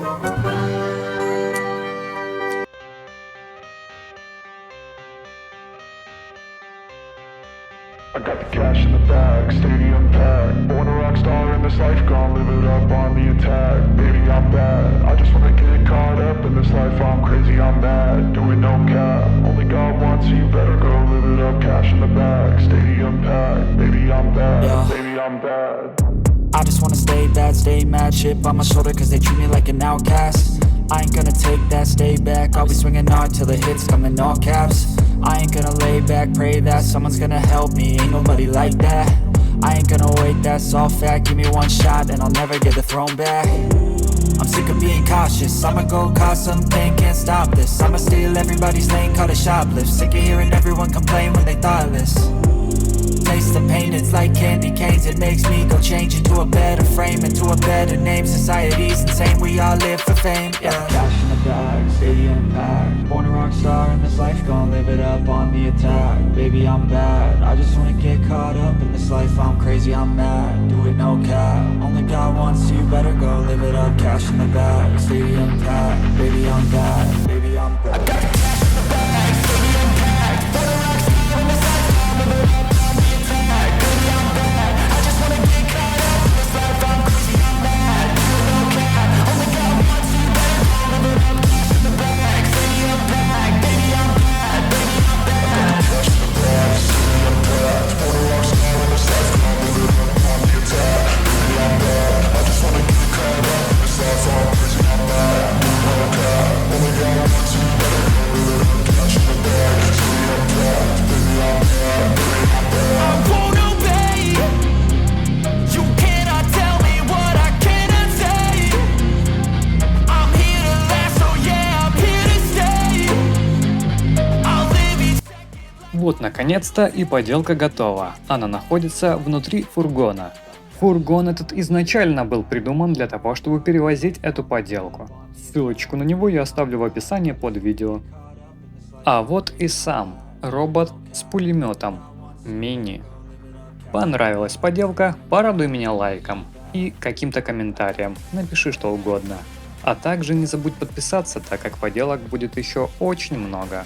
I got the cash in the bag, stadium packed. Born a rock star in this life, gonna live it up on the attack. Baby, I'm bad, I just wanna get caught up in this life. I'm crazy, I'm mad, doing no cap. Only God wants you, better go live it up. Cash in the bag, stadium packed. Baby, I'm bad, baby, I'm bad. I just wanna stay bad, stay mad. Chip on my shoulder cause they treat me like an outcast. I ain't gonna take that, stay back. I'll be swinging hard till the hits come in all caps. I ain't gonna lay back, pray that someone's gonna help me. Ain't nobody like that. I ain't gonna wait, that's all fact. Give me one shot and I'll never get the throne back. I'm sick of being cautious, I'ma go cause something, can't stop this. I'ma steal everybody's lane, call it shoplift. Sick of hearing everyone complain when they thoughtless. Taste the pain, it's like candy canes. It makes me go change into a better frame, into a better name. Society's insane, we all live for fame, yeah. Cash in the bag, stadium packed. Born a rock star in this life, gonna live it up on the attack. Baby, I'm bad, I just wanna get caught up in this life. I'm crazy, I'm mad, do it no cap. Only God wants you, better go live it up. Cash in the bag, stadium packed. Baby, I'm bad, baby, I'm bad. I got the cash in the bag, stadium packed. Born a rock star in this life, gonna live it up. Вот, наконец-то и поделка готова. Она находится внутри фургона. Фургон этот изначально был придуман для того, чтобы перевозить эту поделку. Ссылочку на него я оставлю в описании под видео. А вот и сам робот с пулемётом. Мини. Понравилась поделка? Порадуй меня лайком и каким-то комментарием. Напиши что угодно. А также не забудь подписаться, так как поделок будет еще очень много.